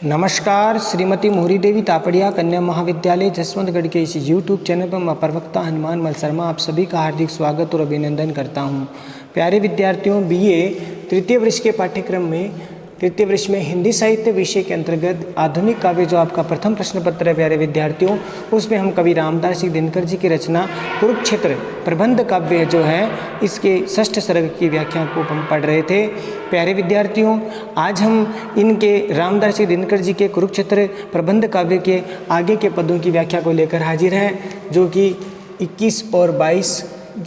नमस्कार। श्रीमती मोहरी देवी तापड़िया कन्या महाविद्यालय जसवंतगढ़ के इस यूट्यूब चैनल पर मैं प्रवक्ता हनुमान मल शर्मा आप सभी का हार्दिक स्वागत और अभिनंदन करता हूं। प्यारे विद्यार्थियों, बीए तृतीय वर्ष के पाठ्यक्रम में तृतीय वर्ष में हिंदी साहित्य विषय के अंतर्गत आधुनिक काव्य जो आपका प्रथम प्रश्न पत्र है प्यारे विद्यार्थियों, उसमें हम कवि रामदास सिंह दिनकर जी की रचना कुरुक्षेत्र प्रबंध काव्य जो है इसके षष्ठ सर्ग की व्याख्या को हम पढ़ रहे थे। प्यारे विद्यार्थियों, आज हम इनके रामदास सिंह दिनकर जी के कुरुक्षेत्र प्रबंध काव्य के आगे के पदों की व्याख्या को लेकर हाजिर हैं, जो कि 21 और 22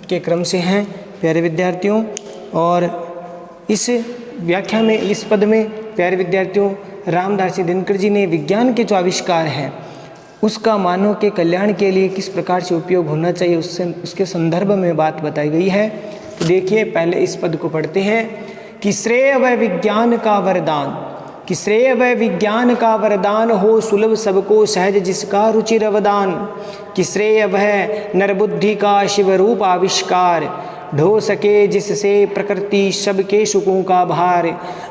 के क्रम से हैं प्यारे विद्यार्थियों। और इस व्याख्या में इस पद में प्यारे विद्यार्थियों रामदास सिंह दिनकर जी ने विज्ञान के जो आविष्कार है उसका मानव के कल्याण के लिए किस प्रकार से उपयोग होना चाहिए उसके संदर्भ में बात बताई गई है। तो देखिए, पहले इस पद को पढ़ते हैं कि श्रेय व विज्ञान का वरदान, कि श्रेय व विज्ञान का वरदान हो सुलभ सबको सहज जिसका रुचिर अवदान, कि श्रेय वह नरबुद्धि का शिव रूप आविष्कार ढो सके जिससे प्रकृति सबके सुखों का भार,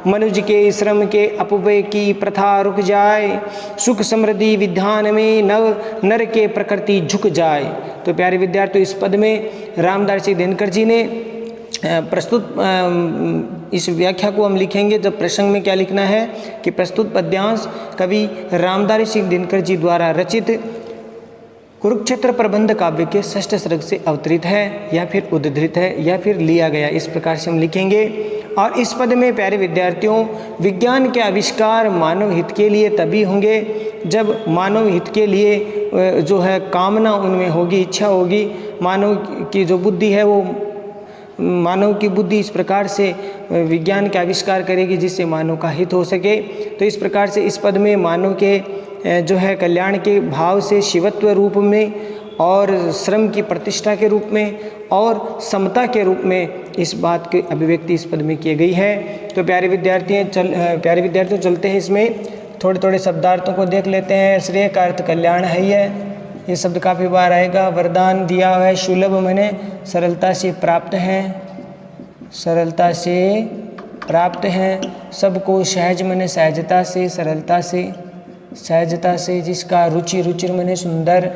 मनुज के श्रम के अपव्यय की प्रथा रुक जाए, सुख समृद्धि विधान में नर के प्रकृति झुक जाए। तो प्यारे विद्यार्थियों, इस पद में रामदास सिंह दिनकर जी ने प्रस्तुत इस व्याख्या को हम लिखेंगे। जब प्रसंग में क्या लिखना है कि प्रस्तुत पद्यांश कवि रामदास सिंह दिनकर जी द्वारा रचित कुरुक्षेत्र प्रबंध काव्य के षष्ठ सर्ग से अवतरित है या फिर उद्धृत है या फिर लिया गया, इस प्रकार से हम लिखेंगे। और इस पद में प्यारे विद्यार्थियों विज्ञान के आविष्कार मानव हित के लिए तभी होंगे जब मानव हित के लिए जो है कामना उनमें होगी, इच्छा होगी। मानव की जो बुद्धि है वो मानव की बुद्धि इस प्रकार से विज्ञान के आविष्कार करेगी जिससे मानव का हित हो सके। तो इस प्रकार से इस पद में मानव के जो है कल्याण के भाव से शिवत्व रूप में और श्रम की प्रतिष्ठा के रूप में और समता के रूप में इस बात की अभिव्यक्ति इस पद में की गई है। तो प्यारे विद्यार्थियों चलते हैं, इसमें थोड़े थोड़े शब्दार्थों को देख लेते हैं। श्रेय का अर्थ कल्याण है, ये शब्द काफ़ी बार आएगा। वरदान दिया है, सुलभ माने सरलता से प्राप्त है, सरलता से प्राप्त है। सबको सहज माने सहजता से, सरलता से, सहजता से। जिसका रुचि, रुचिर माने सुंदर।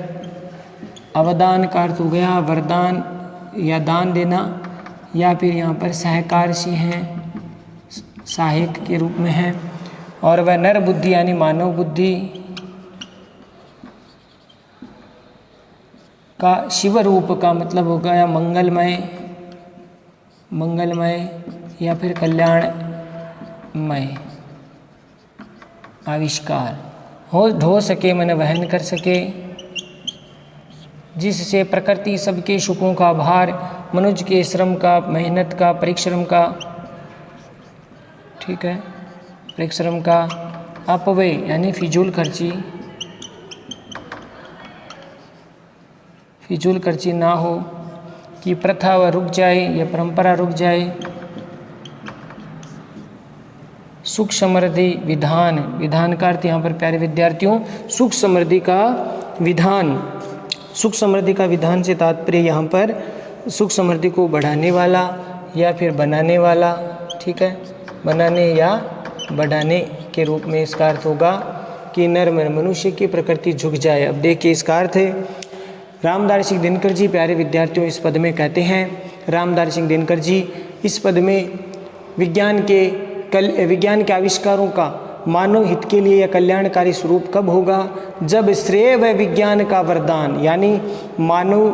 अवदान का अर्थ हो गया वरदान या दान देना, या फिर यहाँ पर सहकार से हैं, सहायक के रूप में है। और वह नर बुद्धि यानी मानव बुद्धि का शिव रूप का मतलब हो गया मंगलमय, मंगलमय या फिर कल्याणमय आविष्कार हो ढो सके मैंने वहन कर सके, जिससे प्रकृति सबके सुखों का भार, मनुष्य के श्रम का, मेहनत का, परिश्रम का, ठीक है, परिश्रम का अपव्यय यानी फिजूल खर्ची, फिजूल खर्ची ना हो, कि प्रथा वह रुक जाए या परंपरा रुक जाए। सुख समृद्धि विधान, विधान का अर्थ यहाँ पर प्यारे विद्यार्थियों सुख समृद्धि का विधान, सुख समृद्धि का विधान से तात्पर्य यहाँ पर सुख समृद्धि को बढ़ाने वाला या फिर बनाने वाला, ठीक है, बनाने या बढ़ाने के रूप में इसका अर्थ होगा कि नर मनुष्य की प्रकृति झुक जाए। अब देखिए इसका अर्थ है, रामदास सिंह दिनकर जी प्यारे विद्यार्थियों इस पद में कहते हैं, रामदास सिंह दिनकर जी इस पद में विज्ञान के आविष्कारों का मानव हित के लिए या कल्याणकारी स्वरूप कब होगा, जब श्रेय व विज्ञान का वरदान यानी मानव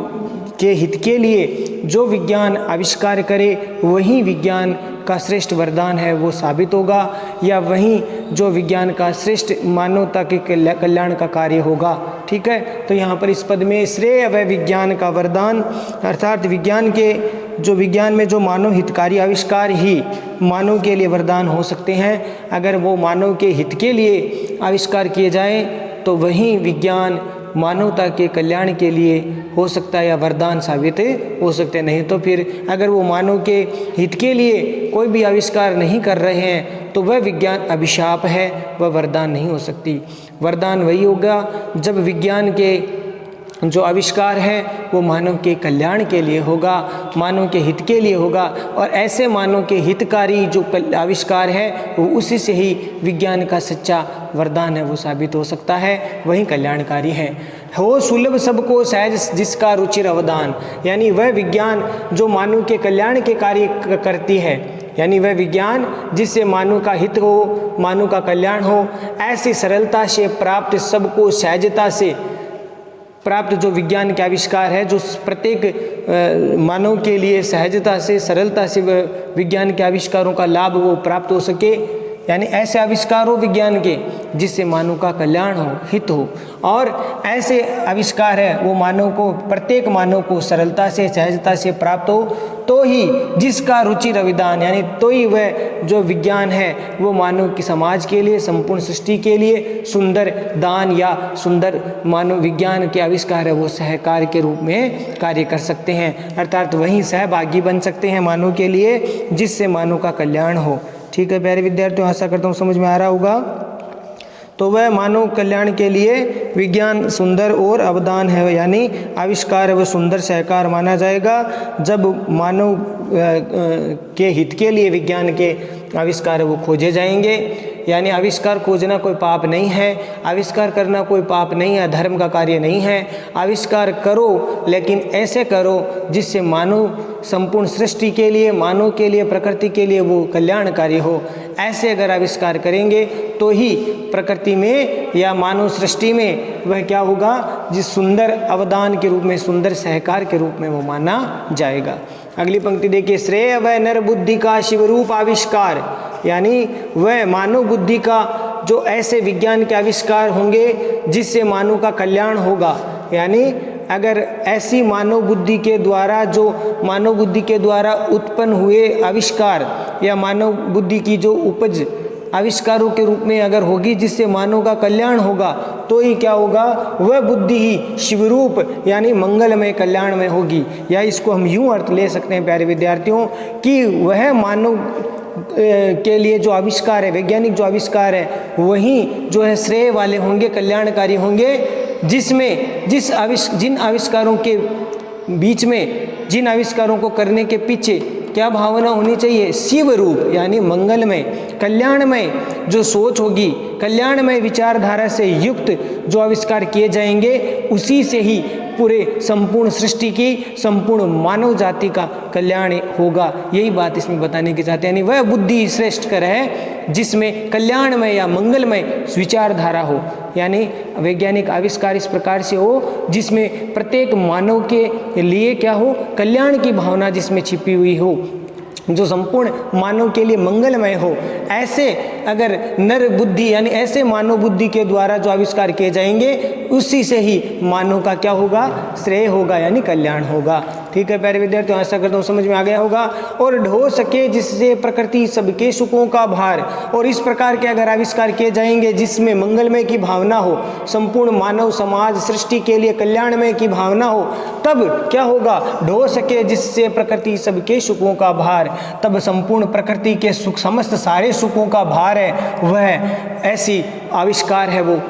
के हित के लिए जो विज्ञान आविष्कार करे वही विज्ञान का श्रेष्ठ वरदान है वो साबित होगा, या वहीं जो विज्ञान का श्रेष्ठ मानवता के कल्याण का कार्य होगा। ठीक है, तो यहाँ पर इस पद में श्रेय व विज्ञान का वरदान अर्थात विज्ञान में जो मानव हितकारी आविष्कार ही मानव के लिए वरदान हो सकते हैं। अगर वो मानव के हित के लिए आविष्कार किए जाए तो वही विज्ञान मानवता के कल्याण के लिए हो सकता है या वरदान साबित हो सकते नहीं। तो फिर अगर वो मानव के हित के लिए कोई भी आविष्कार नहीं कर रहे हैं तो वह विज्ञान अभिशाप है, वह वरदान नहीं हो सकती। वरदान वही होगा जब विज्ञान के जो आविष्कार है वो मानव के कल्याण के लिए होगा, मानव के हित के लिए होगा, और ऐसे मानव के हितकारी जो आविष्कार है वो उसी से ही विज्ञान का सच्चा वरदान है वो साबित हो सकता है, वही कल्याणकारी है। हो सुलभ सबको सहज जिसका रुचिर अवदान, यानी वह विज्ञान जो मानव के कल्याण के कार्य करती है, यानी वह विज्ञान जिससे मानव का हित हो, मानव का कल्याण हो, ऐसी सरलता से प्राप्त सबको सहजता से प्राप्त जो विज्ञान के आविष्कार है, जो प्रत्येक मानव के लिए सहजता से सरलता से विज्ञान के आविष्कारों का लाभ वो प्राप्त हो सके, यानी ऐसे आविष्कार हो विज्ञान के जिससे मानव का कल्याण हो, हित हो, और ऐसे आविष्कार है वो मानव को, प्रत्येक मानव को सरलता से सहजता से प्राप्त हो, तो ही जिसका रुचि रविदान, यानी तो ही वह जो विज्ञान है वो मानव की समाज के लिए, संपूर्ण सृष्टि के लिए सुंदर दान या सुंदर मानव विज्ञान के आविष्कार है वो सहकार के रूप में कार्य कर सकते हैं, अर्थात वही सहभागी बन सकते हैं मानव के लिए जिससे मानव का कल्याण हो। ठीक है प्यारे विद्यार्थियों, आशा करता हूँ समझ में आ रहा होगा। तो वह मानव कल्याण के लिए विज्ञान सुंदर और अवदान है, यानी आविष्कार है वो सुंदर सहकार माना जाएगा जब मानव के हित के लिए विज्ञान के आविष्कार है वो खोजे जाएंगे। यानी आविष्कार खोजना कोई पाप नहीं है, आविष्कार करना कोई पाप नहीं है, धर्म का कार्य नहीं है। आविष्कार करो लेकिन ऐसे करो जिससे मानव संपूर्ण सृष्टि के लिए, मानव के लिए, प्रकृति के लिए वो कल्याणकारी हो। ऐसे अगर आविष्कार करेंगे तो ही प्रकृति में या मानव सृष्टि में वह क्या होगा, जिस सुंदर अवदान के रूप में, सुंदर सहकार के रूप में वो माना जाएगा। अगली पंक्ति देखिए, श्रेय वह नर बुद्धि का शिवरूप आविष्कार, यानी वह मानव बुद्धि का जो ऐसे विज्ञान के आविष्कार होंगे जिससे मानव का कल्याण होगा। यानी अगर ऐसी मानव बुद्धि के द्वारा, जो मानव बुद्धि के द्वारा उत्पन्न हुए आविष्कार या मानव बुद्धि की जो उपज आविष्कारों के रूप में अगर होगी जिससे मानव का कल्याण होगा, तो ही क्या होगा, वह बुद्धि ही शिवरूप यानी मंगलमय कल्याण में होगी। या इसको हम यूं अर्थ ले सकते हैं प्यारे विद्यार्थियों कि वह मानव के लिए जो आविष्कार है, वैज्ञानिक जो आविष्कार है, वही जो है श्रेय वाले होंगे, कल्याणकारी होंगे, जिसमें जिन आविष्कारों के बीच में, जिन आविष्कारों को करने के पीछे क्या भावना होनी चाहिए, शिव रूप यानी मंगलमय, कल्याणमय जो सोच होगी, कल्याणमय विचारधारा से युक्त जो आविष्कार किए जाएंगे, उसी से ही पूरे संपूर्ण सृष्टि की, संपूर्ण मानव जाति का कल्याण होगा। यही बात इसमें बताने की चाहते हैं। यानी वह बुद्धि श्रेष्ठ कर है जिसमें कल्याणमय या मंगलमय विचारधारा हो, यानी वैज्ञानिक आविष्कार इस प्रकार से हो जिसमें प्रत्येक मानव के लिए क्या हो, कल्याण की भावना जिसमें छिपी हुई हो, जो संपूर्ण मानव के लिए मंगलमय हो। ऐसे अगर नर बुद्धि यानी ऐसे मानव बुद्धि के द्वारा जो आविष्कार किए जाएंगे, उसी से ही मानव का क्या होगा, श्रेय होगा यानी कल्याण होगा। ठीक है प्यारे विद्यार्थियों, आशा करता हूँ समझ में आ गया होगा। और ढो सके जिससे प्रकृति सबके सुखों का भार, और इस प्रकार के अगर आविष्कार किए जाएंगे जिसमें मंगलमय की भावना हो, संपूर्ण मानव समाज सृष्टि के लिए कल्याणमय की भावना हो, तब क्या होगा, ढो सके जिससे प्रकृति सबके सुखों का भार, तब संपूर्ण प्रकृति के सुख, समस्त सारे सुखों का भार है वह ऐसी आविष्कार है वो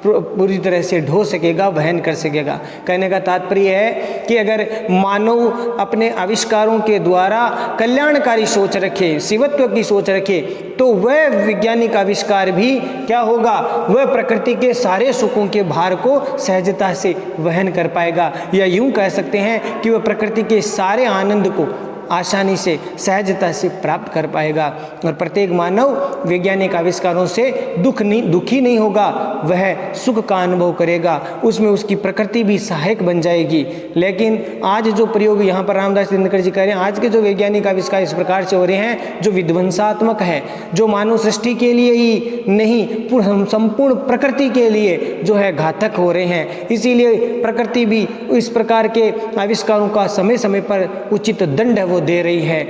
पूरी तरह से ढो सकेगा, वहन कर सकेगा। कहने का तात्पर्य है कि अगर मानव अपने आविष्कारों के द्वारा कल्याणकारी सोच रखे, शिवत्व की सोच रखे, तो वह वैज्ञानिक आविष्कार भी क्या होगा, वह प्रकृति के सारे सुखों के भार को सहजता से वहन कर पाएगा। या यूं कह सकते हैं कि वह प्रकृति के सारे आनंद को आसानी से, सहजता से प्राप्त कर पाएगा। और प्रत्येक मानव वैज्ञानिक आविष्कारों से दुखी नहीं होगा, वह सुख का अनुभव करेगा, उसमें उसकी प्रकृति भी सहायक बन जाएगी। लेकिन आज जो प्रयोग यहाँ पर रामदास दिनकर जी कह रहे हैं, आज के जो वैज्ञानिक आविष्कार इस प्रकार से हो रहे हैं जो विध्वंसात्मक है, जो मानव सृष्टि के लिए ही नहीं संपूर्ण प्रकृति के लिए जो है घातक हो रहे हैं। इसीलिए प्रकृति भी इस प्रकार के आविष्कारों का समय समय पर उचित दंड वो दे रही है।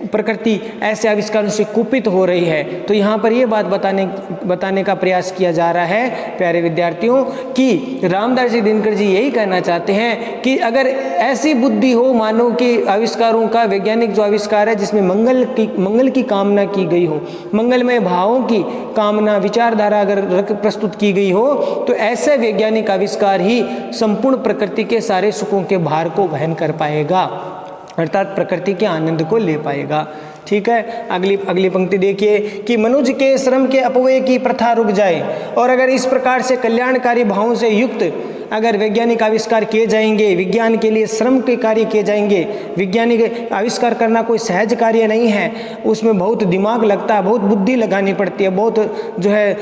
प्रकृति ऐसे आविष्कारों से कुपित हो रही है। तो यहाँ पर ये बात बताने का प्रयास किया जा रहा है प्यारे विद्यार्थियों कि रामदास जी दिनकर जी यही कहना चाहते हैं कि अगर ऐसी बुद्धि हो मानव के आविष्कारों का, वैज्ञानिक जो आविष्कार है जिसमें मंगल की कामना की गई हो, मंगलमय भावों की कामना विचारधारा अगर प्रस्तुत की गई हो, तो ऐसे वैज्ञानिक आविष्कार ही संपूर्ण प्रकृति के सारे सुखों के भार को वहन कर पाएगा, अर्थात प्रकृति के आनंद को ले पाएगा। ठीक है, अगली पंक्ति देखिए कि मनुष्य के श्रम के अपव्यय की प्रथा रुक जाए और अगर इस प्रकार से कल्याणकारी भावों से युक्त अगर वैज्ञानिक आविष्कार किए जाएंगे, विज्ञान के लिए श्रम के कार्य किए जाएंगे। वैज्ञानिक आविष्कार करना कोई सहज कार्य नहीं है, उसमें बहुत दिमाग लगता है, बहुत बुद्धि लगानी पड़ती है, बहुत जो है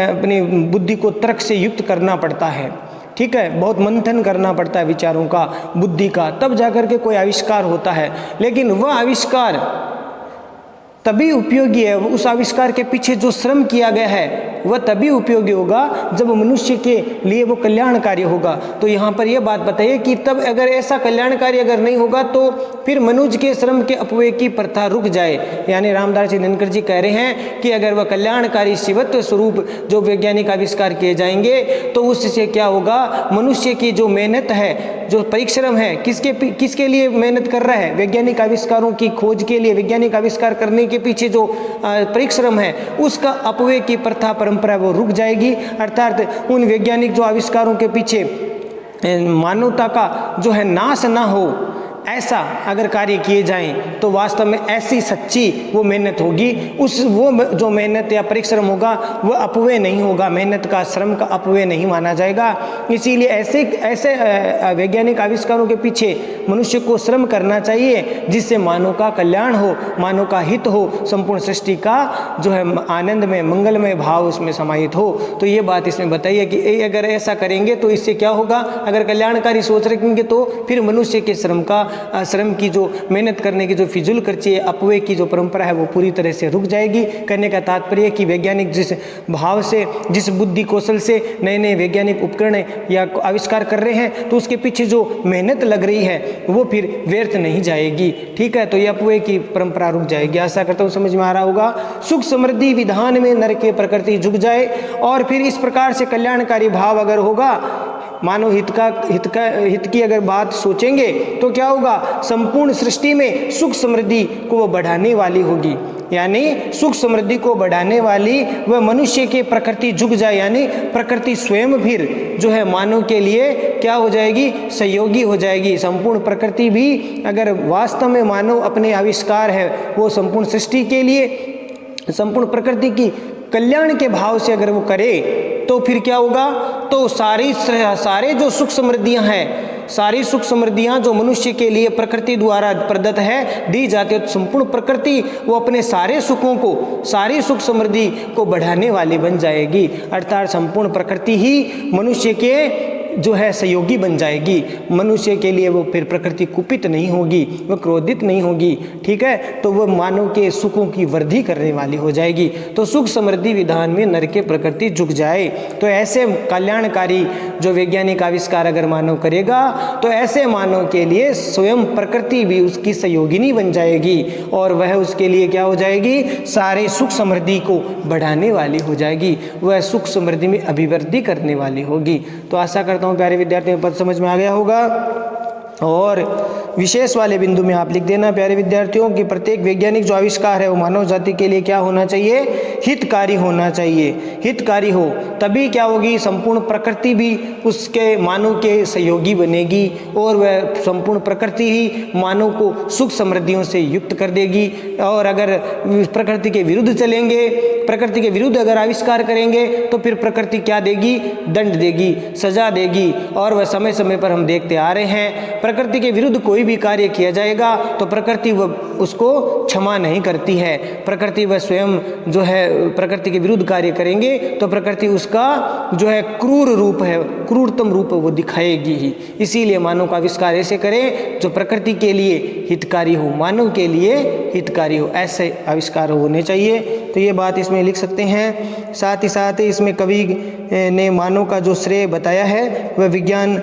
अपनी बुद्धि को तर्क से युक्त करना पड़ता है। ठीक है, बहुत मंथन करना पड़ता है विचारों का, बुद्धि का, तब जाकर के कोई आविष्कार होता है। लेकिन वह आविष्कार तभी उपयोगी है, उस आविष्कार के पीछे जो श्रम किया गया है वह तभी उपयोगी होगा जब मनुष्य के लिए वो कल्याणकारी होगा। तो यहाँ पर यह बात बताइए कि तब अगर ऐसा कल्याणकारी अगर नहीं होगा तो फिर मनुष्य के श्रम के अपव्यय की प्रथा रुक जाए। यानी रामदास जी दिनकर जी कह रहे हैं कि अगर वह कल्याणकारी शिवत्व स्वरूप जो वैज्ञानिक आविष्कार किए जाएंगे तो उससे क्या होगा, मनुष्य की जो मेहनत है, जो परिश्रम है, किसके लिए मेहनत कर रहा है, वैज्ञानिक आविष्कारों की खोज के लिए, वैज्ञानिक आविष्कार करने के पीछे जो परिश्रम है उसका अपव्यय की प्रथा परंपरा वो रुक जाएगी। अर्थात उन वैज्ञानिक जो आविष्कारों के पीछे मानवता का जो है नाश ना हो, ऐसा अगर कार्य किए जाएं तो वास्तव में ऐसी सच्ची वो मेहनत होगी, वो जो मेहनत या परिश्रम होगा वह अपव्यय नहीं होगा, मेहनत का श्रम का अपव्यय नहीं माना जाएगा। इसीलिए ऐसे वैज्ञानिक आविष्कारों के पीछे मनुष्य को श्रम करना चाहिए जिससे मानव का कल्याण हो, मानव का हित हो, संपूर्ण सृष्टि का जो है आनंद में मंगलमय भाव उसमें समाहित हो। तो ये बात इसमें बताइए कि अगर ऐसा करेंगे तो इससे क्या होगा, अगर कल्याणकारी सोच रखेंगे तो फिर मनुष्य के श्रम की जो मेहनत करने की जो फिजूल खर्ची है, अपव्यय की जो परंपरा है वो पूरी तरह से रुक जाएगी। कहने का तात्पर्य कि वैज्ञानिक जिस भाव से, जिस बुद्धि कौशल से नए नए वैज्ञानिक उपकरण या आविष्कार कर रहे हैं तो उसके पीछे जो मेहनत लग रही है वो फिर व्यर्थ नहीं जाएगी। ठीक है, तो ये अपव्यय की परंपरा रुक जाएगी। आशा करता हूँ समझ में आ रहा होगा। सुख समृद्धि विधान में नर के प्रकृति झुक जाए और फिर इस प्रकार से कल्याणकारी भाव अगर होगा, मानव हित की अगर बात सोचेंगे तो क्या होगा, संपूर्ण सृष्टि में सुख समृद्धि को वो बढ़ाने वाली होगी। यानी सुख समृद्धि को बढ़ाने वाली वह मनुष्य की प्रकृति झुक जाए, यानी प्रकृति स्वयं फिर जो है मानव के लिए क्या हो जाएगी, सहयोगी हो जाएगी। संपूर्ण प्रकृति भी अगर वास्तव में मानव अपने आविष्कार है वो संपूर्ण सृष्टि के लिए, संपूर्ण प्रकृति की कल्याण के भाव से अगर वो करे तो फिर क्या होगा, तो सारे जो सुख समृद्धियां हैं, सारी सुख समृद्धियां जो मनुष्य के लिए प्रकृति द्वारा प्रदत्त है, दी जाती है, तो संपूर्ण प्रकृति वो अपने सारे सुखों को, सारी सुख समृद्धि को बढ़ाने वाली बन जाएगी। अर्थात संपूर्ण प्रकृति ही मनुष्य के जो है सहयोगी बन जाएगी। मनुष्य के लिए वो फिर प्रकृति कुपित नहीं होगी, वह क्रोधित नहीं होगी। ठीक है, तो वह मानव के सुखों की वृद्धि करने वाली हो जाएगी। तो सुख समृद्धि विधान में नर के प्रकृति झुक जाए, तो ऐसे कल्याणकारी जो वैज्ञानिक आविष्कार अगर मानव करेगा तो ऐसे मानव के लिए स्वयं प्रकृति भी उसकी सहयोगिनी बन जाएगी और वह उसके लिए क्या हो जाएगी, सारे सुख समृद्धि को बढ़ाने वाली हो जाएगी, वह सुख समृद्धि में अभिवृद्धि करने वाली होगी। तो आशा करता हूँ प्यारे विद्यार्थियों पद समझ में आ गया होगा। और विशेष वाले बिंदु में आप लिख देना प्यारे विद्यार्थियों कि प्रत्येक वैज्ञानिक जो आविष्कार है वो मानव जाति के लिए क्या होना चाहिए, हितकारी होना चाहिए। हितकारी हो तभी क्या होगी, संपूर्ण प्रकृति भी उसके मानव के सहयोगी बनेगी और वह संपूर्ण प्रकृति ही मानव को सुख समृद्धियों से युक्त कर देगी। और अगर प्रकृति के विरुद्ध चलेंगे, प्रकृति के विरुद्ध अगर आविष्कार करेंगे तो फिर प्रकृति क्या देगी, दंड देगी, सजा देगी। और वह समय समय पर हम देखते आ रहे हैं, प्रकृति के विरुद्ध कोई भी कार्य किया जाएगा तो प्रकृति वह उसको क्षमा नहीं करती है। प्रकृति वह स्वयं जो है प्रकृति के विरुद्ध कार्य करेंगे तो प्रकृति उसका जो है क्रूर रूप है, क्रूरतम रूप वो दिखाएगी ही। इसीलिए मानव का आविष्कार ऐसे करें जो प्रकृति के लिए हितकारी हो, मानव के लिए हितकारी हो, ऐसे आविष्कार होने चाहिए। तो ये बात इसमें लिख सकते हैं। साथ ही इसमें कवि ने मानव का जो श्रेय बताया है वह विज्ञान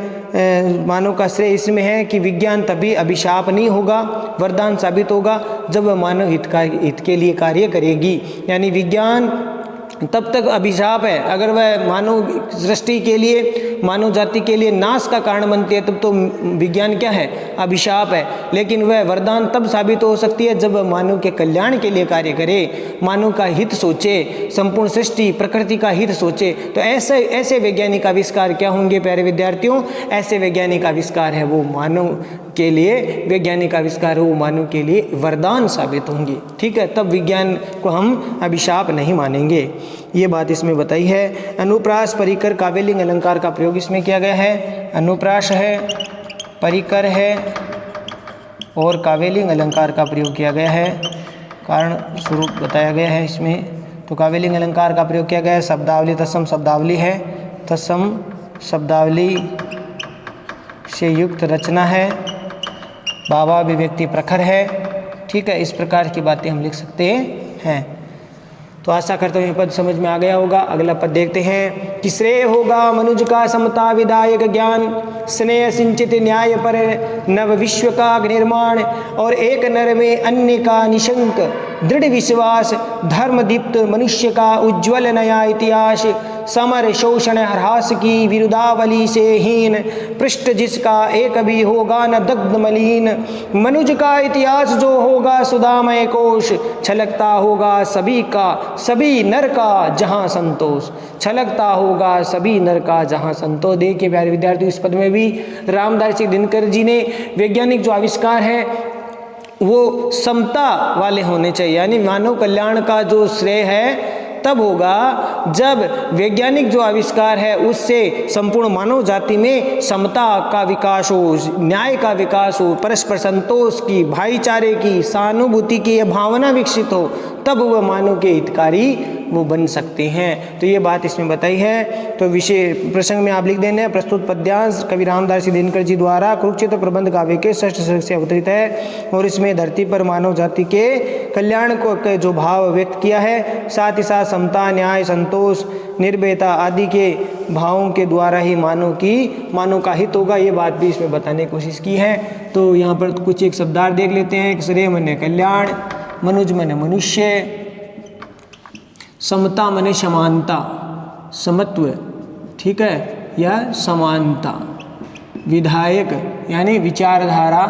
मानव का श्रेय इसमें है कि विज्ञान तभी अभिशाप नहीं होगा, वरदान साबित होगा जब वह मानव हित के लिए कार्य करेगी। यानी विज्ञान तब तक अभिशाप है अगर वह मानव सृष्टि के लिए, मानव जाति के लिए नाश का कारण बनती है, तब तो विज्ञान क्या है, अभिशाप है। लेकिन वह वरदान तब साबित हो सकती है जब वह मानव के कल्याण के लिए कार्य करे, मानव का हित सोचे, संपूर्ण सृष्टि प्रकृति का हित सोचे। तो ऐसे वैज्ञानिक आविष्कार क्या होंगे प्यारे विद्यार्थियों? ऐसे वैज्ञानिक आविष्कार है वो मानव के लिए, वैज्ञानिक आविष्कार है वो मानव के लिए वरदान साबित होंगे। ठीक है, तब विज्ञान को हम अभिशाप नहीं मानेंगे। ये बात इसमें बताई है। अनुप्रास, परिकर, काव्यलिंग अलंकार का प्रयोग इसमें किया गया है। अनुप्रास है, परिकर है और काव्यलिंग अलंकार का प्रयोग किया गया है, कारण स्वरूप बताया गया है इसमें। तो काव्यलिंग अलंकार का प्रयोग किया गया है। शब्दावली, तत्सम शब्दावली है, तत्सम शब्दावली से युक्त रचना है, भावा अभिव्यक्ति प्रखर है। ठीक है, इस प्रकार की बातें हम लिख सकते हैं। तो आशा करता हूँ ये पद समझ में आ गया होगा। अगला पद देखते हैं कि श्रेय होगा मनुज का समता विधायक ज्ञान, स्नेह सिंचित न्याय पर नव विश्व का निर्माण, और एक नर में अन्य का निशंक दृढ़ विश्वास, धर्म दीप्त मनुष्य का उज्ज्वल नया इतिहास, समर शोषण ह्रास की विरुदावली से हीन, पृष्ठ जिसका एक भी होगा न दग्ध मलिन, मनुज का इतिहास जो होगा सुधामय कोश, छलकता होगा सभी का सभी नर का जहाँ संतोष, छलकता होगा सभी नर का जहाँ संतोष। देखिए प्यारे विद्यार्थी, इस पद में भी रामदास दिनकर जी ने वैज्ञानिक जो आविष्कार है वो समता वाले होने चाहिए, यानी मानव कल्याण का जो श्रेय है तब होगा जब वैज्ञानिक जो आविष्कार है उससे संपूर्ण मानव जाति में समता का विकास हो, न्याय का विकास हो, परस्पर संतोष की, भाईचारे की, सहानुभूति की भावना विकसित हो, तब वह मानव के हितकारी वो बन सकते हैं। तो ये बात इसमें बताई है। तो विषय प्रसंग में आप लिख देना है, प्रस्तुत पद्यांश कवि रामदास दिनकर जी द्वारा कुरुक्षेत्र प्रबंध काव्य के षष्ठ सर्ग से अवतरित है, और इसमें धरती पर मानव जाति के कल्याण को के जो भाव व्यक्त किया है, साथ ही साथ समता, न्याय, संतोष, निर्भयता आदि के भावों के द्वारा ही मानव का हित होगा, ये बात भी इसमें बताने की कोशिश की है। तो यहाँ पर कुछ एक शब्दार्थ देख लेते हैं। श्रेय मने कल्याण, मनुज मने मनुष्य, समता मने समानता, समत्व, ठीक है, या समानता, विधायक यानी विचारधारा,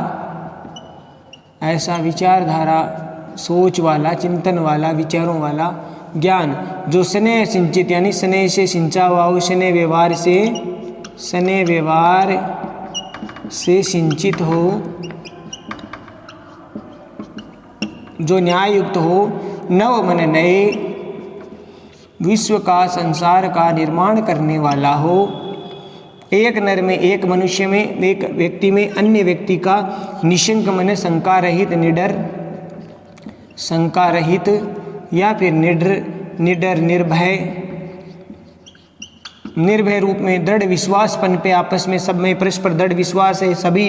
ऐसा विचारधारा, सोच वाला, चिंतन वाला, विचारों वाला, ज्ञान जो स्नेह सिंचित यानी स्नेह से सिंचा हुआ हो, स्नेह व्यवहार से सिंचित हो, जो न्याय युक्त हो, नव मन नए, विश्व का, संसार का निर्माण करने वाला हो, एक नर में, एक मनुष्य में, एक व्यक्ति में अन्य व्यक्ति का निशंक मन शंका रहित, निडर, शंका रहित या फिर निडर निर्भय रूप में, दृढ़ विश्वास पनपे आपस में, सब में परस्पर दृढ़ विश्वास है, सभी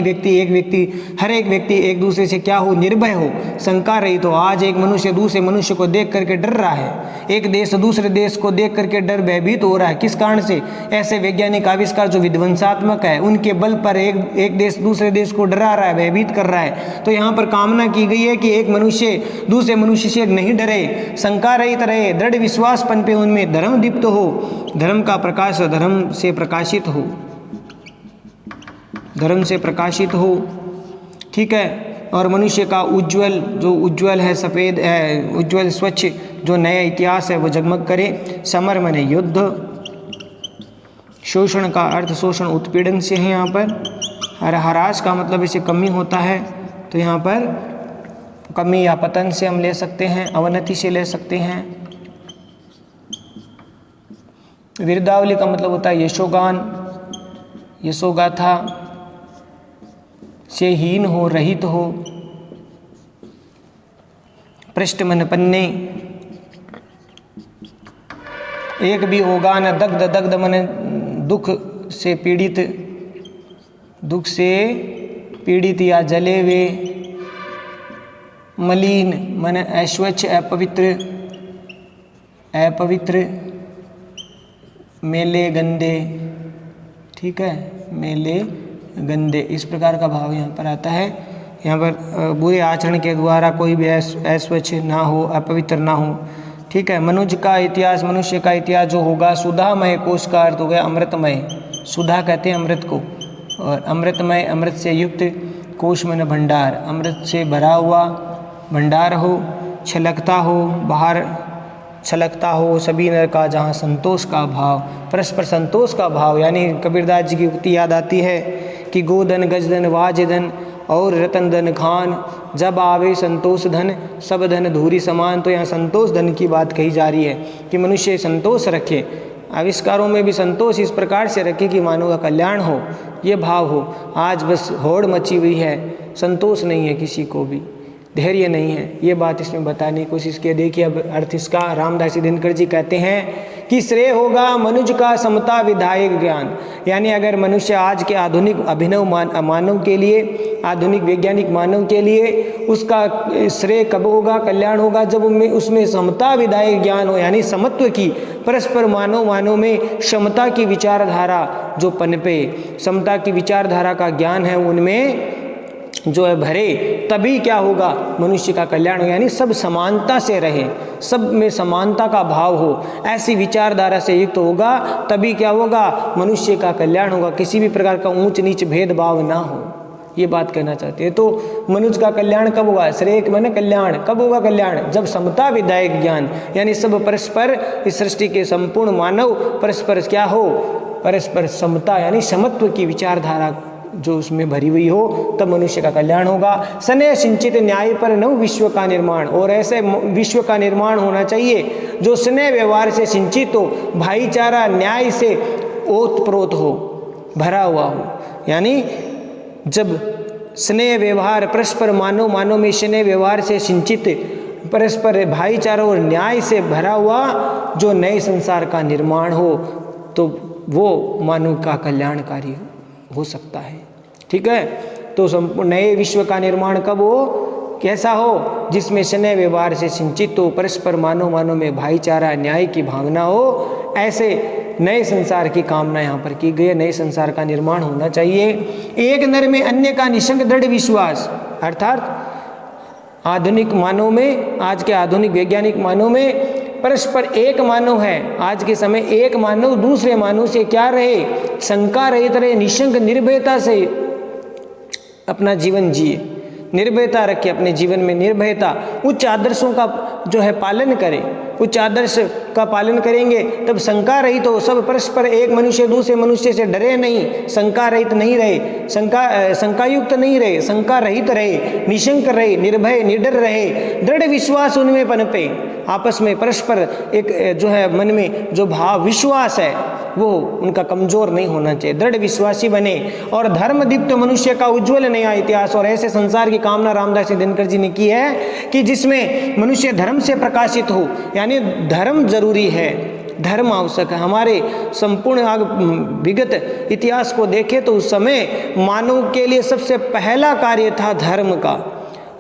हर एक व्यक्ति एक दूसरे से क्या हो, निर्भय हो, शंका रहित हो। आज एक मनुष्य दूसरे मनुष्य को देख करके डर रहा है, एक देश दूसरे देश को देख करके डर भयभीत हो रहा है, किस कारण से? ऐसे वैज्ञानिक आविष्कार जो विध्वंसात्मक है, उनके बल पर एक देश दूसरे देश को डरा रहा है, भयभीत कर रहा है। तो यहाँ पर कामना की गई है कि एक मनुष्य दूसरे मनुष्य से नहीं डरे, शंका रहित रहे, दृढ़ विश्वास पनपे उनमें, धर्म दीप्त हो, धर्म का प्रकाश, धर्म से प्रकाशित हो, ठीक है, और मनुष्य का उज्ज्वल है, सफ़ेद है, उज्ज्वल स्वच्छ जो नया इतिहास है वो जगमग करे। समर मने युद्ध, शोषण का अर्थ शोषण उत्पीड़न से है यहाँ पर, और ह्रास का मतलब इसे कमी होता है, तो यहाँ पर कमी या पतन से हम ले सकते हैं, अवनति से ले सकते हैं। विरुदावली का मतलब होता है यशोगान, यशोगाथा से हीन हो, रहित हो। पृष्ठ मन पन्ने, एक भी होगा न दग्ध, दग्ध मन दुख से पीड़ित या जले वे। मलिन मन अस्वच्छ, अपवित्र, मेले, गंदे, ठीक है। मेले गंदे, इस प्रकार का भाव यहाँ पर आता है। यहाँ पर बुरे आचरण के द्वारा कोई भी अस्वच्छ ना हो, अपवित्र ना हो। ठीक है। मनुष्य का इतिहास, मनुष्य का इतिहास जो होगा, सुधामय कोश का अर्थ हो गया अमृतमय। सुधा कहते हैं अमृत को, और अमृतमय, अमृत से युक्त, कोश में भंडार, अमृत से भरा हुआ भंडार हो, छलकता हो, बाहर छलकता हो सभी नर का, जहाँ संतोष का भाव, परस्पर संतोष का भाव। यानी कबीरदास जी की उक्ति याद आती है कि गोधन गजधन वाजधन और रतन धन खान, जब आवे संतोष धन सब धन धूरी समान। तो यहाँ संतोष धन की बात कही जा रही है कि मनुष्य संतोष रखे, आविष्कारों में भी संतोष इस प्रकार से रखे कि मानव का कल्याण हो, ये भाव हो। आज बस होड़ मची हुई है, संतोष नहीं है किसी को भी, धैर्य नहीं है, ये बात इसमें बताने की कोशिश की। देखिए अब अर्थ इसका, रामदासी दिनकर जी कहते हैं कि श्रेय होगा मनुष्य का समता विधायक ज्ञान। यानी अगर मनुष्य आज के आधुनिक अभिनव मानव के लिए, आधुनिक वैज्ञानिक मानव के लिए, उसका श्रेय कब होगा, कल्याण होगा, जब उसमें समता विधायक ज्ञान हो। यानी समत्व की, परस्पर मानव में क्षमता की विचारधारा जो पनपे, समता की विचारधारा का ज्ञान है उनमें जो है भरे, तभी क्या होगा, मनुष्य का कल्याण हो। यानी सब समानता से रहे, सब में समानता का भाव हो, ऐसी विचारधारा से युक्त होगा, तभी क्या होगा, मनुष्य का कल्याण होगा। किसी भी प्रकार का ऊंच नीच भेदभाव ना हो, ये बात कहना चाहते हैं। तो मनुष्य का कल्याण कब होगा, श्रेय माने कल्याण, कब होगा कल्याण, जब समता विधायक ज्ञान, यानी सब परस्पर, इस सृष्टि के संपूर्ण मानव परस्पर क्या हो, परस्पर समता यानी समत्व की विचारधारा जो उसमें भरी हुई हो, तब मनुष्य का कल्याण होगा। स्नेह सिंचित न्याय पर नव विश्व का निर्माण, और ऐसे विश्व का निर्माण होना चाहिए जो स्नेह व्यवहार से सिंचित हो, भाईचारा न्याय से ओतप्रोत हो, भरा हुआ हो। यानी जब स्नेह व्यवहार परस्पर मानव में स्नेह व्यवहार से सिंचित, परस्पर भाईचारा और न्याय से भरा हुआ जो नए संसार का निर्माण हो, तो वो मानव का कल्याणकारी हो सकता है। ठीक है। तो संपूर्ण नए विश्व का निर्माण कब हो, कैसा हो, जिसमें स्नेह व्यवहार से सिंचित हो, परस्पर मानव में भाईचारा न्याय की भावना हो, ऐसे नए संसार की कामना यहाँ पर की गई है। नए संसार का निर्माण होना चाहिए। एक नर में अन्य का निशंक दृढ़ विश्वास, अर्थात आधुनिक मानव में, आज के आधुनिक वैज्ञानिक मानव में परस्पर एक मानव है। आज के समय एक मानव दूसरे मानव से क्या रहे, शंका रहित रहे, निशंक निर्भयता से अपना जीवन जिए, निर्भयता रखे अपने जीवन में, निर्भयता, उच्च आदर्शों का जो है पालन करें, उच्च आदर्श का पालन करेंगे तब शंका रहित हो, सब परस्पर एक मनुष्य दूसरे मनुष्य से डरे नहीं, शंका रहित नहीं रहे, शंकायुक्त नहीं रहे, शंका रहित रहे, निशंक रहे, निर्भय निडर रहे, दृढ़ विश्वास उनमें पनपे, आपस में परस्पर एक जो है मन में जो भाव विश्वास है वो उनका कमजोर नहीं होना चाहिए, दृढ़ विश्वासी बने। और धर्म दीप्त मनुष्य का उज्ज्वल नया इतिहास, और ऐसे संसार की कामना रामदास दिनकर जी ने की है कि जिसमें मनुष्य धर्म से प्रकाशित हो। यानी धर्म जरूरी है, धर्म आवश्यक है। हमारे संपूर्ण विगत इतिहास को देखें तो उस समय मानव के लिए सबसे पहला कार्य था धर्म का।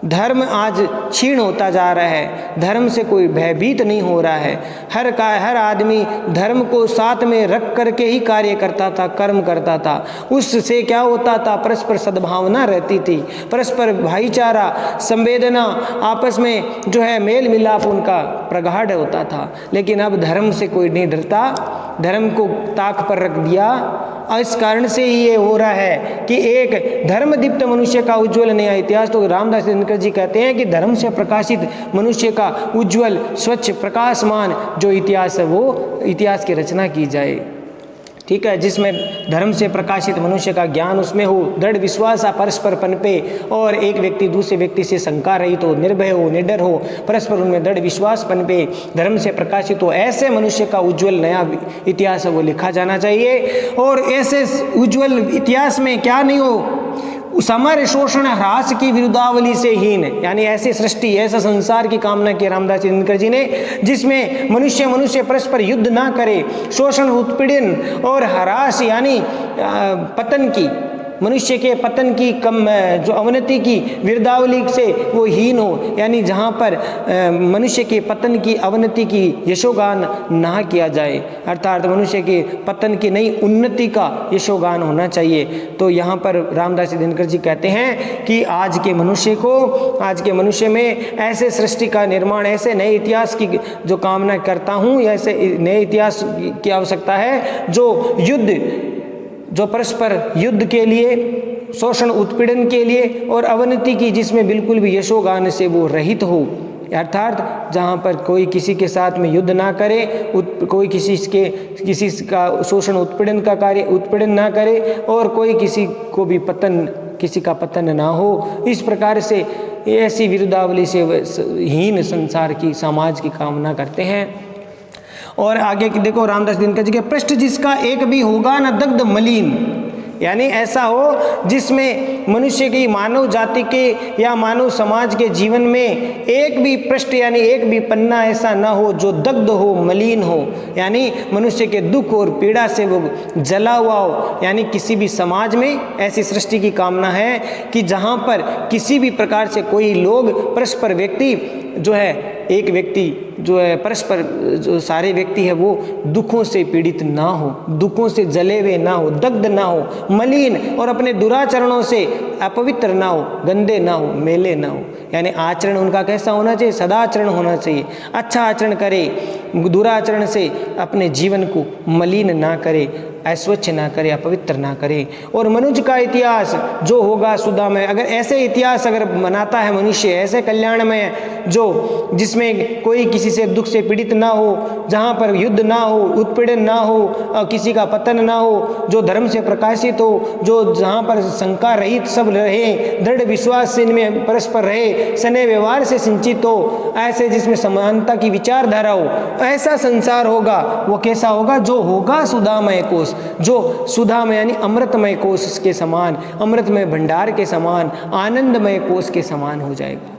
धर्म आज क्षीण होता जा रहा है, धर्म से कोई भयभीत नहीं हो रहा है। हर आदमी धर्म को साथ में रख करके ही कार्य करता था, कर्म करता था। उससे क्या होता था, परस्पर सद्भावना रहती थी, परस्पर भाईचारा, संवेदना, आपस में जो है मेल मिलाप उनका प्रगाढ़ होता था। लेकिन अब धर्म से कोई नहीं डरता, धर्म को ताक पर रख दिया। इस कारण से ही ये हो रहा है कि एक धर्म दीप्त मनुष्य का उज्ज्वल नया इतिहास। तो रामदास दिनकर जी कहते हैं कि धर्म से प्रकाशित मनुष्य का उज्ज्वल स्वच्छ प्रकाशमान जो इतिहास है वो इतिहास की रचना की जाए। ठीक है, जिसमें धर्म से प्रकाशित मनुष्य का ज्ञान उसमें हो, दृढ़ विश्वास परस्पर पनपे, और एक व्यक्ति दूसरे व्यक्ति से शंका रहित हो, निर्भय हो, निडर हो, परस्पर उनमें दृढ़ विश्वास पनपे, धर्म से प्रकाशित हो, ऐसे मनुष्य का उज्ज्वल नया इतिहास है वो लिखा जाना चाहिए। और ऐसे उज्ज्वल इतिहास में क्या नहीं हो, समर शोषण ह्रास की विरुद्धावली से हीन, यानी ऐसी सृष्टि, ऐसा संसार की कामना की रामदास दिनकर जी ने, जिसमें मनुष्य परस्पर युद्ध ना करे, शोषण उत्पीड़न और ह्रास यानी पतन की, मनुष्य के पतन की जो अवनति की वीरदावली से वो हीन हो, यानी जहाँ पर मनुष्य के पतन की अवनति की यशोगान ना किया जाए, अर्थात मनुष्य के पतन की नई उन्नति का यशोगान होना चाहिए। तो यहाँ पर रामदास दिनकर जी कहते हैं कि आज के मनुष्य में ऐसे सृष्टि का निर्माण, ऐसे नए इतिहास की जो कामना करता हूँ, ऐसे नए इतिहास की आवश्यकता है जो परस्पर युद्ध के लिए, शोषण उत्पीड़न के लिए और अवनति की, जिसमें बिल्कुल भी यशोगान से वो रहित हो, अर्थात जहाँ पर कोई किसी के साथ में युद्ध ना करे, कोई किसी का शोषण उत्पीड़न ना करे और कोई किसी का पतन ना हो। इस प्रकार से ऐसी विरुद्धावली से हीन संसार की, समाज की कामना करते हैं। और आगे की देखो रामदास दिनकर जी के, पृष्ठ जिसका एक भी होगा न दग्ध मलिन, यानी ऐसा हो जिसमें मनुष्य की, मानव जाति के या मानव समाज के जीवन में एक भी पृष्ठ यानी एक भी पन्ना ऐसा ना हो जो दग्ध हो, मलिन हो, यानी मनुष्य के दुख और पीड़ा से वो जला हुआ हो। यानी किसी भी समाज में ऐसी सृष्टि की कामना है कि जहाँ पर किसी भी प्रकार से कोई लोग, परस्पर व्यक्ति जो है, एक व्यक्ति जो है परस्पर, जो सारे व्यक्ति है वो दुखों से पीड़ित ना हो, दुखों से जले हुए ना हो, दग्ध ना हो, मलिन और अपने दुराचरणों से अपवित्र ना हो, गंदे ना हो, मेले ना हो। यानी आचरण उनका कैसा होना चाहिए? सदाचरण होना चाहिए, अच्छा आचरण करे, दुराचरण से अपने जीवन को मलिन ना करे, अस्वच्छ ना करे, अपवित्र ना करे। और मनुष्य का इतिहास जो होगा सुधामय, अगर ऐसे इतिहास अगर बनाता है मनुष्य, ऐसे कल्याणमय जो जिसमें कोई किसी से दुख से पीड़ित ना हो, जहाँ पर युद्ध ना हो, उत्पीड़न ना हो, किसी का पतन ना हो, जो धर्म से प्रकाशित हो, जो जहाँ पर शंका रहित सब रहे, दृढ़ विश्वास से इनमें परस्पर रहे, स्नेह व्यवहार से सिंचित हो, ऐसे जिसमें समानता की विचारधारा हो, ऐसा संसार होगा। वो कैसा होगा? जो होगा सुधामय कोश, जो सुधामय यानी अमृतमय कोश के समान, अमृतमय भंडार के समान, आनंदमय कोश के समान हो जाएगा।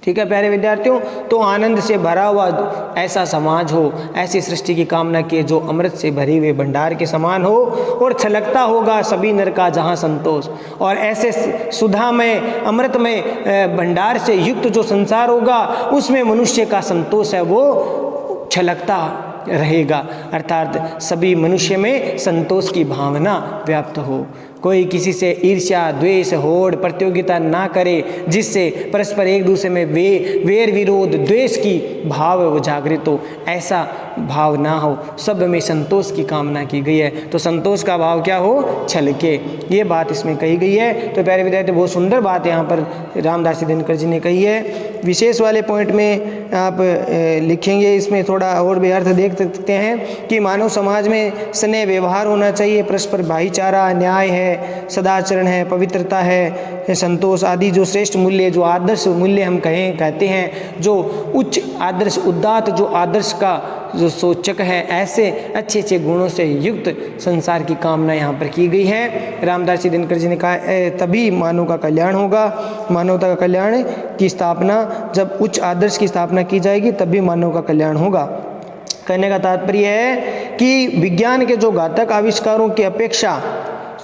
ठीक है प्यारे विद्यार्थियों, तो आनंद से भरा हुआ ऐसा समाज हो, ऐसी सृष्टि की कामना किए जो अमृत से भरे हुए भंडार के समान हो, और छलकता होगा सभी नर का जहाँ संतोष। और ऐसे सुधामय अमृतमय भंडार से युक्त जो संसार होगा, उसमें मनुष्य का संतोष है वो छलकता रहेगा, अर्थात सभी मनुष्य में संतोष की भावना व्याप्त हो। कोई किसी से ईर्ष्या, द्वेष, होड़, प्रतियोगिता ना करे, जिससे परस्पर एक दूसरे में वेर विरोध, द्वेष की भाव वो जागृत हो, ऐसा भाव ना हो। सब में संतोष की कामना की गई है, तो संतोष का भाव क्या हो? छलके, ये बात इसमें कही गई है। तो प्यारे विद्यार्थी, बहुत सुंदर बात यहाँ पर रामदास दिनकर जी ने कही है। विशेष वाले पॉइंट में आप लिखेंगे, इसमें थोड़ा और भी अर्थ देख सकते हैं कि मानव समाज में स्नेह व्यवहार होना चाहिए, परस्पर भाईचारा, न्याय है, सदाचरण है, पवित्रता है, संतोष आदि जो श्रेष्ठ मूल्य, जो आदर्श मूल्य हम कहते हैं, जो उच्च आदर्श, उदात्त जो आदर्श का जो सूचक है, ऐसे अच्छे अच्छे गुणों से युक्त संसार की कामना यहाँ पर की गई है। रामदास जी दिनकर जी ने कहा तभी मानव का कल्याण होगा। मानवता का कल्याण की स्थापना, जब उच्च आदर्श की स्थापना की जाएगी तभी मानव का कल्याण होगा। कहने का तात्पर्य है कि विज्ञान के जो घातक आविष्कारों की अपेक्षा,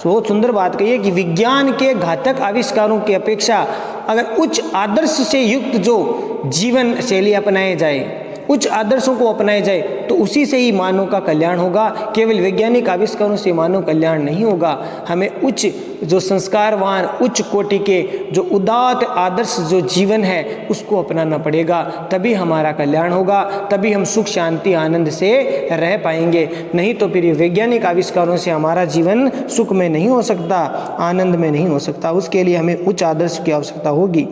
बहुत सुंदर बात कही है कि विज्ञान के घातक आविष्कारों की अपेक्षा अगर उच्च आदर्श से युक्त जो जीवन शैली अपनाए जाए, उच्च आदर्शों को अपनाए जाए, तो उसी से ही मानव का कल्याण होगा। केवल वैज्ञानिक आविष्कारों से मानव कल्याण नहीं होगा। हमें उच्च जो संस्कारवान, उच्च कोटि के जो उदात्त आदर्श जो जीवन है उसको अपनाना पड़ेगा, तभी हमारा कल्याण होगा, तभी हम सुख शांति आनंद से रह पाएंगे। नहीं तो फिर वैज्ञानिक आविष्कारों से हमारा जीवन सुख में नहीं हो सकता, आनंद में नहीं हो सकता। उसके लिए हमें उच्च आदर्श की आवश्यकता होगी।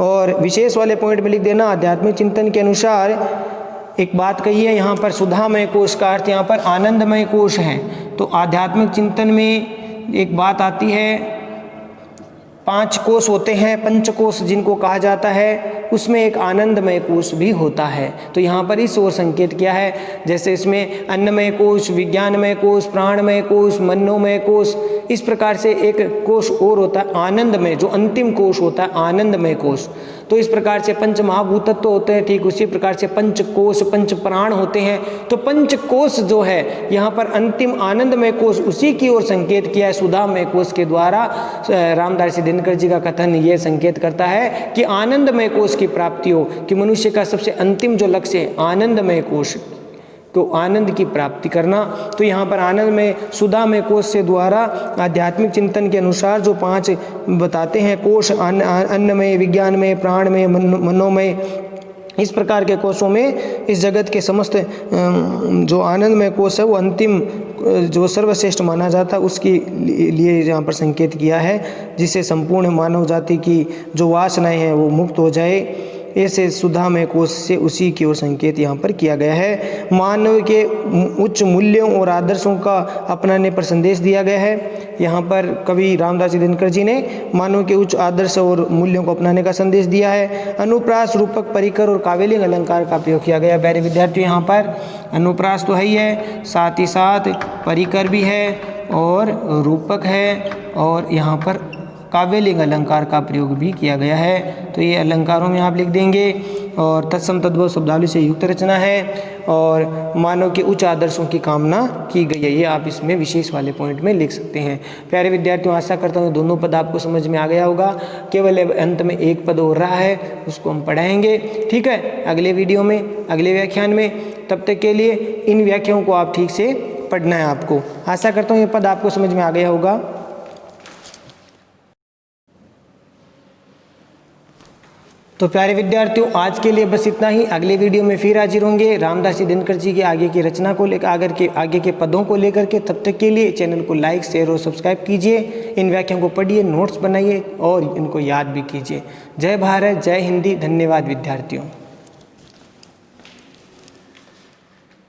और विशेष वाले पॉइंट में लिख देना, आध्यात्मिक चिंतन के अनुसार एक बात कही है यहाँ पर, सुधामय कोश का अर्थ यहाँ पर आनंदमय कोश है। तो आध्यात्मिक चिंतन में एक बात आती है, 5 कोश होते हैं, पंचकोश जिनको कहा जाता है, उसमें एक आनंदमय कोश भी होता है। तो यहाँ पर इस ओर संकेत किया है, जैसे इसमें अन्नमय कोश, विज्ञानमय कोश, प्राणमय कोश, मनोमय कोश, इस प्रकार से एक कोश और होता है आनंदमय, जो अंतिम कोश होता है आनंदमय कोश। तो इस प्रकार से पंच महाभूतत्व होते हैं, ठीक उसी प्रकार से पंच कोश, पंच प्राण होते हैं। तो पंच कोश जो है यहाँ पर अंतिम आनंदमय कोश, उसी की ओर संकेत किया है सुधामय कोश के द्वारा। रामदास दिनकर जी का कथन ये संकेत करता है कि आनंदमय कोश की प्राप्ति हो, कि मनुष्य का सबसे अंतिम जो लक्ष्य है आनंदमय कोश, तो आनंद की प्राप्ति करना। तो यहाँ पर आनंद में सुधा में कोश से द्वारा आध्यात्मिक चिंतन के अनुसार जो 5 बताते हैं कोश, अन्नमय, विज्ञानमय, प्राणमय, मनोमय, इस प्रकार के कोशों में इस जगत के समस्त जो आनंदमय कोश है वो अंतिम जो सर्वश्रेष्ठ माना जाता है, उसके लिए यहाँ पर संकेत किया है, जिससे संपूर्ण मानव जाति की जो वासनाएं हैं वो मुक्त हो जाए। ऐसे सुधामय कोश से उसी की ओर संकेत यहाँ पर किया गया है। मानव के उच्च मूल्यों और आदर्शों का अपनाने पर संदेश दिया गया है। यहाँ पर कवि रामदास दिनकर जी ने मानव के उच्च आदर्श और मूल्यों को अपनाने का संदेश दिया है। अनुप्रास, रूपक, परिकर और काव्यलिंग अलंकार का प्रयोग किया गया। प्यारे विद्यार्थियों, यहाँ पर अनुप्रास तो है ही है, साथ ही साथ परिकर भी है और रूपक है, और यहाँ पर काव्यलिंग अलंकार का प्रयोग भी किया गया है। तो ये अलंकारों में आप लिख देंगे। और तत्सम तद्भव शब्दावली से युक्त रचना है, और मानव के उच्च आदर्शों की कामना की गई है, ये आप इसमें विशेष वाले पॉइंट में लिख सकते हैं। प्यारे विद्यार्थियों, आशा करता हूँ दोनों पद आपको समझ में आ गया होगा। केवल अंत में एक पद हो रहा है, उसको हम पढ़ाएंगे, ठीक है, अगले वीडियो में, अगले व्याख्यान में। तब तक के लिए इन व्याख्याओं को आप ठीक से पढ़ना है आपको। आशा करता हूँ ये पद आपको समझ में आ गया होगा। तो प्यारे विद्यार्थियों, आज के लिए बस इतना ही। अगले वीडियो में फिर हाजिर होंगे रामदास दिनकर जी के आगे की रचना को लेकर, आगे के पदों को लेकर के। तब तक के लिए चैनल को लाइक, शेयर और सब्सक्राइब कीजिए। इन व्याख्याओं को पढ़िए, नोट्स बनाइए और इनको याद भी कीजिए। जय भारत, जय हिंदी। धन्यवाद विद्यार्थियों।